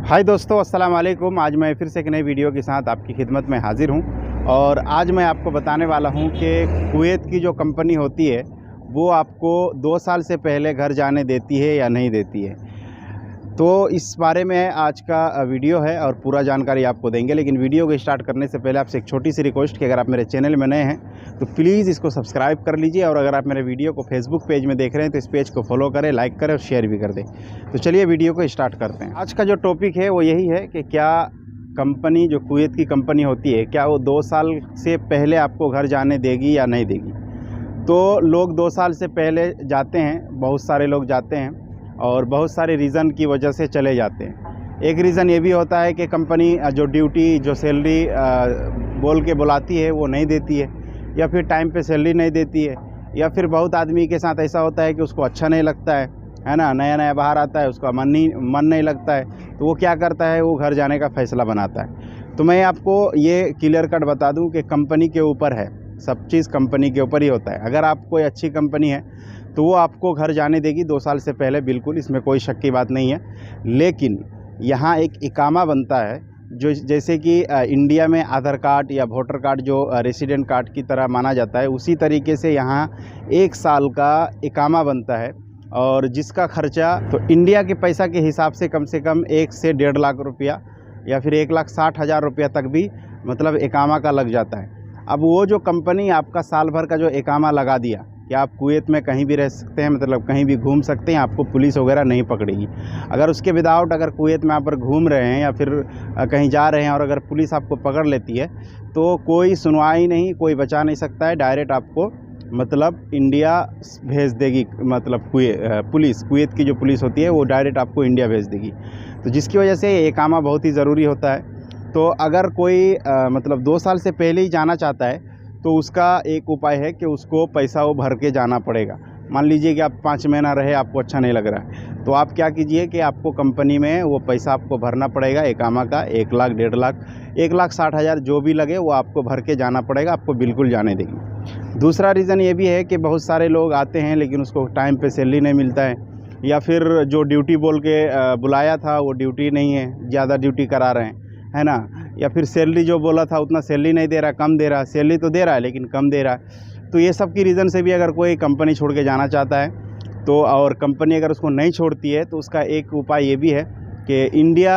हाय दोस्तों, अस्सलाम वालेकुम। आज मैं फिर से एक नई वीडियो के साथ आपकी खिदमत में हाज़िर हूं और आज मैं आपको बताने वाला हूं कि कुवैत की जो कंपनी होती है वो आपको 2 साल से पहले घर जाने देती है या नहीं देती है। तो इस बारे में आज का वीडियो है और पूरा जानकारी आपको देंगे। लेकिन वीडियो को स्टार्ट करने से पहले आपसे एक छोटी सी रिक्वेस्ट कि अगर आप मेरे चैनल में नए हैं तो प्लीज़ इसको सब्सक्राइब कर लीजिए, और अगर आप मेरे वीडियो को फेसबुक पेज में देख रहे हैं तो इस पेज को फॉलो करें, लाइक करें और शेयर भी कर दें। तो चलिए वीडियो को स्टार्ट करते हैं। आज का जो टॉपिक है वो यही है कि क्या कंपनी, जो कुवैत की कंपनी होती है, क्या वो 2 साल से पहले आपको घर जाने देगी या नहीं देगी। तो लोग 2 साल से पहले जाते हैं, बहुत सारे लोग जाते हैं और बहुत सारे रीज़न की वजह से चले जाते हैं। एक रीज़न ये भी होता है कि कंपनी जो ड्यूटी, जो सैलरी बोल के बुलाती है वो नहीं देती है, या फिर टाइम पे सैलरी नहीं देती है, या फिर बहुत आदमी के साथ ऐसा होता है कि उसको अच्छा नहीं लगता है ना, नया नया बाहर आता है, उसका मन नहीं लगता है, तो वो क्या करता है, वो घर जाने का फ़ैसला बनाता है। तो मैं आपको ये क्लियर कट बता दूं कि कंपनी के ऊपर है, सब चीज़ कंपनी के ऊपर ही होता है। अगर आप कोई अच्छी कंपनी है तो वो आपको घर जाने देगी 2 साल से पहले, बिल्कुल, इसमें कोई शक की बात नहीं है। लेकिन यहाँ एक इकामा बनता है, जो जैसे कि इंडिया में आधार कार्ड या वोटर कार्ड जो रेसिडेंट कार्ड की तरह माना जाता है, उसी तरीके से यहाँ 1 साल का इकामा बनता है, और जिसका खर्चा तो इंडिया के पैसा के हिसाब से कम 1 से 1.5 लाख रुपया या फिर 1,60,000 रुपया तक भी मतलब इकामा का लग जाता है। अब वो जो कंपनी आपका साल भर का जो इकामा लगा दिया कि आप कुवैत में कहीं भी रह सकते हैं, मतलब कहीं भी घूम सकते हैं, आपको पुलिस वगैरह नहीं पकड़ेगी। अगर उसके विदाउट अगर कुवैत में आप पर घूम रहे हैं या फिर कहीं जा रहे हैं और अगर पुलिस आपको पकड़ लेती है तो कोई सुनवाई नहीं, कोई बचा नहीं सकता है, डायरेक्ट आपको मतलब इंडिया भेज देगी। मतलब पुलिस, कुवैत की जो पुलिस होती है वो डायरेक्ट आपको इंडिया भेज देगी। तो जिसकी वजह से ये इकामा बहुत ही ज़रूरी होता है। तो अगर कोई मतलब 2 साल से पहले ही जाना चाहता है तो उसका एक उपाय है कि उसको पैसा वो भर के जाना पड़ेगा। मान लीजिए कि आप 5 महीना रहे, आपको अच्छा नहीं लग रहा है, तो आप क्या कीजिए कि आपको कंपनी में वो पैसा आपको भरना पड़ेगा इकामा का, 1 लाख, 1.5 लाख, 1,60,000 जो भी लगे वो आपको भर के जाना पड़ेगा, आपको बिल्कुल जाने देगी। दूसरा रीज़न ये भी है कि बहुत सारे लोग आते हैं लेकिन उसको टाइम पे सैलरी नहीं मिलता है, या फिर जो ड्यूटी बोल के बुलाया था वो ड्यूटी नहीं है, ज़्यादा ड्यूटी करा रहे हैं, है ना, या फिर सैलरी जो बोला था उतना सैलरी नहीं दे रहा, कम दे रहा, सैलरी तो दे रहा है लेकिन कम दे रहा है। तो ये सब की रीज़न से भी अगर कोई कंपनी छोड़ के जाना चाहता है तो, और कंपनी अगर उसको नहीं छोड़ती है, तो उसका एक उपाय ये भी है कि इंडिया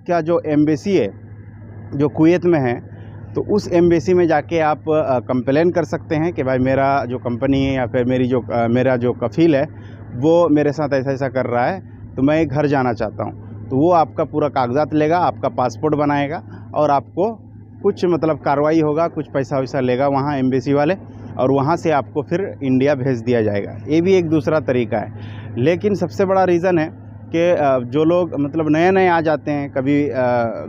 का जो एम्बेसी है जो कुवैत में है, तो उस एम्बेसी में जाके आप कंप्लेन कर सकते हैं कि भाई मेरा जो कंपनी है या फिर मेरा जो कफ़ील है वो मेरे साथ ऐसा ऐसा कर रहा है, तो मैं घर जाना चाहता हूँ। तो वो आपका पूरा कागजात लेगा, आपका पासपोर्ट बनाएगा और आपको कुछ मतलब कार्रवाई होगा, कुछ पैसा वैसा लेगा वहाँ एम्बेसी वाले, और वहाँ से आपको फिर इंडिया भेज दिया जाएगा। ये भी एक दूसरा तरीका है। लेकिन सबसे बड़ा रीज़न है कि जो लोग मतलब नए नए आ जाते हैं, कभी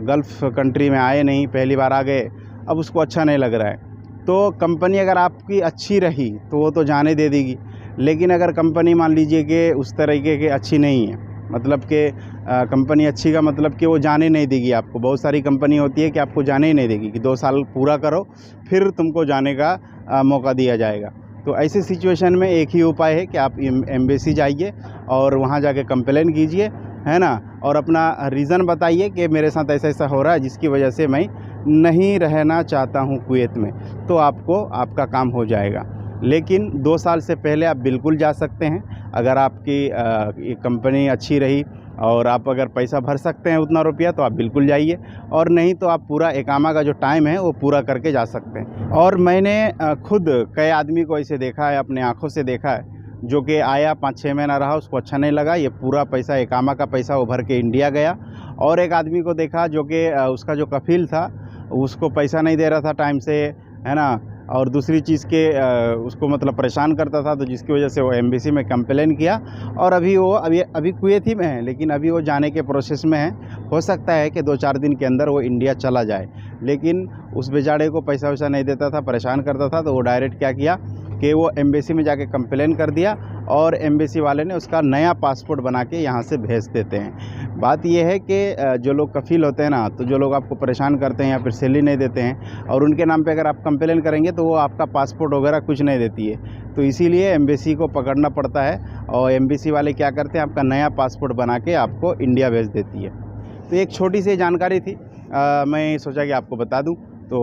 गल्फ़ कंट्री में आए नहीं, पहली बार आ गए, अब उसको अच्छा नहीं लग रहा है, तो कंपनी अगर आपकी अच्छी रही तो वो तो जाने दे देगी। लेकिन अगर कंपनी मान लीजिए कि उस तरीके की अच्छी नहीं है, मतलब कि कंपनी अच्छी का मतलब कि वो जाने नहीं देगी आपको। बहुत सारी कंपनी होती है कि आपको जाने ही नहीं देगी कि 2 साल पूरा करो फिर तुमको जाने का मौका दिया जाएगा। तो ऐसी सिचुएशन में एक ही उपाय है कि आप एम्बेसी जाइए और वहाँ जाके कंप्लेन कीजिए, है ना, और अपना रीज़न बताइए कि मेरे साथ ऐसा ऐसा हो रहा है जिसकी वजह से मैं नहीं रहना चाहता हूँ कुवैत में, तो आपको आपका काम हो जाएगा। लेकिन 2 साल से पहले आप बिल्कुल जा सकते हैं अगर आपकी कंपनी अच्छी रही और आप अगर पैसा भर सकते हैं उतना रुपया, तो आप बिल्कुल जाइए, और नहीं तो आप पूरा इकामा का जो टाइम है वो पूरा करके जा सकते हैं। और मैंने खुद कई आदमी को ऐसे देखा है, अपने आँखों से देखा है, जो कि आया 5-6 महीना रहा, उसको अच्छा नहीं लगा, ये पूरा पैसा इकामा का पैसा वो भर के इंडिया गया। और एक आदमी को देखा जो कि उसका जो कफ़ील था उसको पैसा नहीं दे रहा था टाइम से, है ना, और दूसरी चीज़ के उसको मतलब परेशान करता था, तो जिसकी वजह से वो एम्बेसी में कंप्लेन किया, और अभी वो अभी कुवैत ही में है, लेकिन अभी वो जाने के प्रोसेस में है। हो सकता है कि 2-4 दिन के अंदर वो इंडिया चला जाए। लेकिन उस बेचारे को पैसा वैसा नहीं देता था, परेशान करता था, तो वो डायरेक्ट क्या किया कि वो एम्बेसी में जाके कंप्लेन कर दिया, और एम्बेसी वाले ने उसका नया पासपोर्ट बना के यहाँ से भेज देते हैं। बात यह है कि जो लोग कफ़ील होते हैं ना, तो जो लोग आपको परेशान करते हैं या फिर सैलरी नहीं देते हैं, और उनके नाम पे अगर आप कंप्लेन करेंगे तो वो आपका पासपोर्ट वगैरह कुछ नहीं देती है। तो इसीलिए एम्बेसी को पकड़ना पड़ता है, और एम्बेसी वाले क्या करते हैं, आपका नया पासपोर्ट बना के आपको इंडिया भेज देती है। तो एक छोटी सी जानकारी थी, मैं सोचा कि आपको बता दूं। तो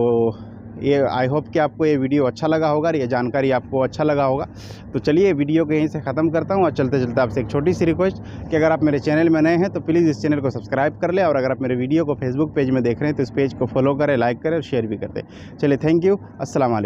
ये आई होप कि आपको ये वीडियो अच्छा लगा होगा और ये जानकारी आपको अच्छा लगा होगा। तो चलिए वीडियो को यहीं से ख़त्म करता हूँ और चलते चलते आपसे एक छोटी सी रिक्वेस्ट कि अगर आप मेरे चैनल में नए हैं तो प्लीज़ इस चैनल को सब्सक्राइब कर लें, और अगर आप मेरे वीडियो को फेसबुक पेज में देख रहे हैं तो इस पेज को फॉलो करें, लाइक करें और शेयर भी कर दें। चलिए, थैंक यू, अस्सलाम वालेकुम।